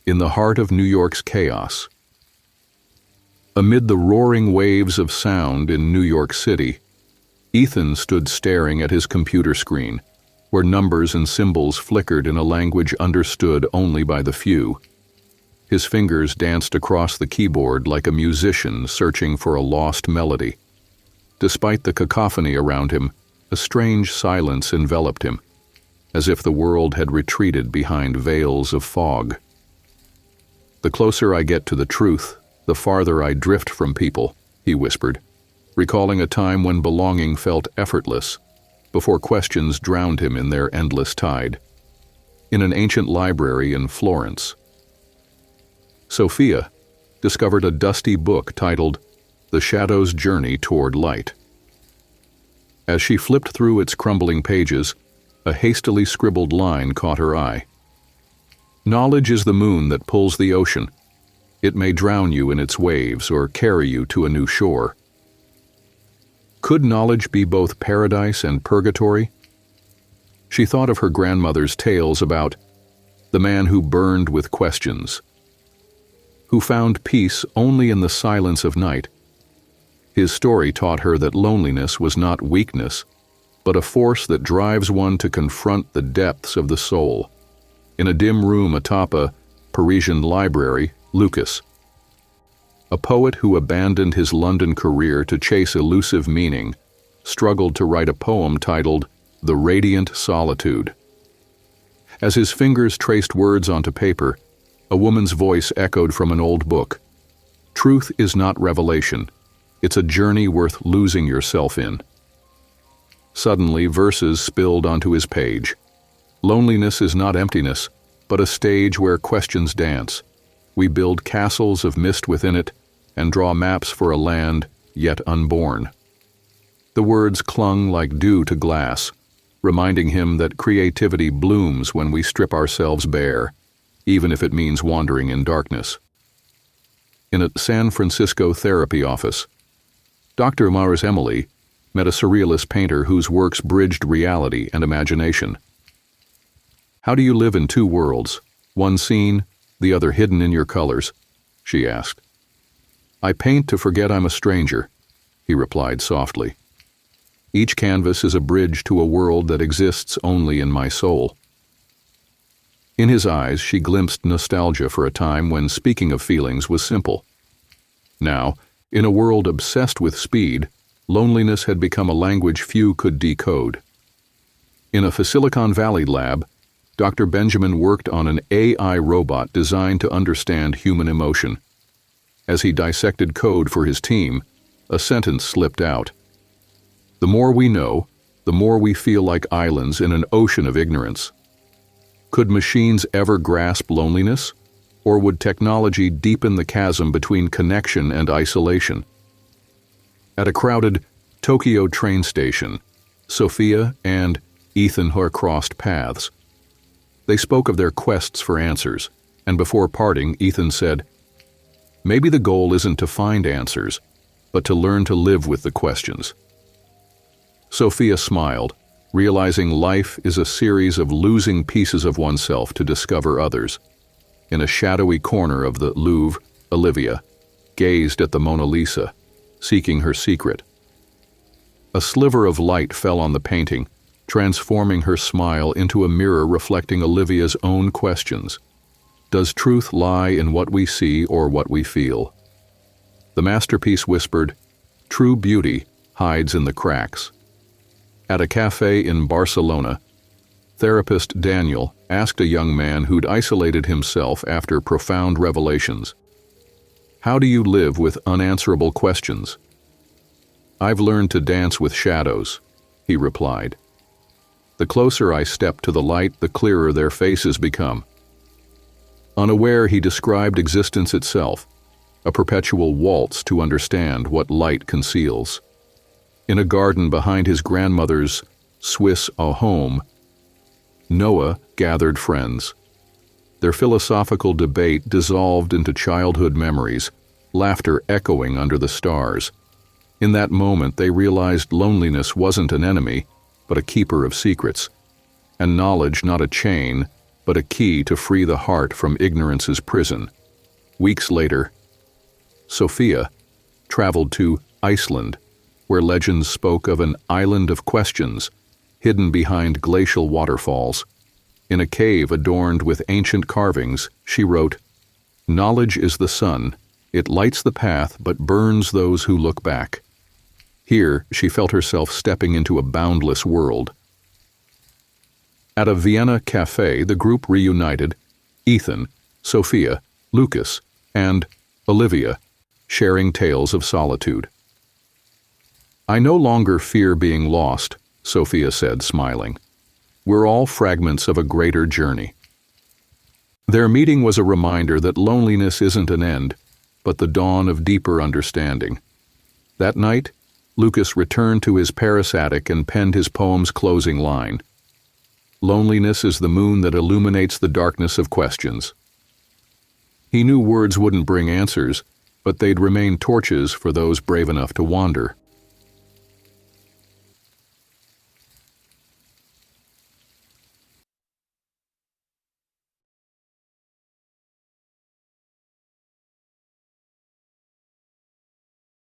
in the heart of New York's chaos. Amid the roaring waves of sound in New York City, Ethan stood staring at his computer screen, where numbers and symbols flickered in a language understood only by the few. His fingers danced across the keyboard like a musician searching for a lost melody. Despite the cacophony around him, a strange silence enveloped him, as if the world had retreated behind veils of fog. "The closer I get to the truth, the farther I drift from people," he whispered, recalling a time when belonging felt effortless, before questions drowned him in their endless tide. In an ancient library in Florence, Sophia discovered a dusty book titled The Shadow's Journey Toward Light. As she flipped through its crumbling pages, a hastily scribbled line caught her eye. "Knowledge is the moon that pulls the ocean. It may drown you in its waves or carry you to a new shore." Could knowledge be both paradise and purgatory? She thought of her grandmother's tales about the man who burned with questions, who found peace only in the silence of night. His story taught her that loneliness was not weakness, but a force that drives one to confront the depths of the soul. In a dim room atop a Parisian library, Lucas, a poet who abandoned his London career to chase elusive meaning, struggled to write a poem titled The Radiant Solitude. As his fingers traced words onto paper, a woman's voice echoed from an old book. "Truth is not revelation. It's a journey worth losing yourself in." Suddenly, verses spilled onto his page. "Loneliness is not emptiness, but a stage where questions dance. We build castles of mist within it and draw maps for a land yet unborn." The words clung like dew to glass, reminding him that creativity blooms when we strip ourselves bare, even if it means wandering in darkness. In a San Francisco therapy office, Dr. Mars Emily met a surrealist painter whose works bridged reality and imagination. "How do you live in two worlds, one seen, the other hidden in your colors?" she asked. "I paint to forget I'm a stranger," he replied softly. "Each canvas is a bridge to a world that exists only in my soul." In his eyes, she glimpsed nostalgia for a time when speaking of feelings was simple. Now, in a world obsessed with speed, loneliness had become a language few could decode. In a Silicon Valley lab, Dr. Benjamin worked on an AI robot designed to understand human emotion. As he dissected code for his team, a sentence slipped out. "The more we know, the more we feel like islands in an ocean of ignorance." Could machines ever grasp loneliness, or would technology deepen the chasm between connection and isolation? At a crowded Tokyo train station, Sophia and Ethan crossed paths. They spoke of their quests for answers, and before parting, Ethan said, "Maybe the goal isn't to find answers, but to learn to live with the questions." Sophia smiled, realizing life is a series of losing pieces of oneself to discover others. In a shadowy corner of the Louvre, Olivia gazed at the Mona Lisa, seeking her secret. A sliver of light fell on the painting, transforming her smile into a mirror reflecting Olivia's own questions. Does truth lie in what we see or what we feel? The masterpiece whispered, "True beauty hides in the cracks." At a café in Barcelona, therapist Daniel asked a young man who'd isolated himself after profound revelations, "How do you live with unanswerable questions?" "I've learned to dance with shadows," he replied. "The closer I step to the light, the clearer their faces become." Unaware, he described existence itself, a perpetual waltz to understand what light conceals. In a garden behind his grandmother's Swiss home, Noah gathered friends. Their philosophical debate dissolved into childhood memories, laughter echoing under the stars. In that moment, they realized loneliness wasn't an enemy, but a keeper of secrets, and knowledge not a chain, but a key to free the heart from ignorance's prison. Weeks later, Sophia traveled to Iceland, where legends spoke of an island of questions hidden behind glacial waterfalls. In a cave adorned with ancient carvings, she wrote, "Knowledge is the sun. It lights the path but burns those who look back." Here, she felt herself stepping into a boundless world. At a Vienna café, the group reunited, Ethan, Sophia, Lucas, and Olivia, sharing tales of solitude. "I no longer fear being lost," Sophia said, smiling. "We're all fragments of a greater journey." Their meeting was a reminder that loneliness isn't an end, but the dawn of deeper understanding. That night, Lucas returned to his Paris attic and penned his poem's closing line. "Loneliness is the moon that illuminates the darkness of questions." He knew words wouldn't bring answers, but they'd remain torches for those brave enough to wander.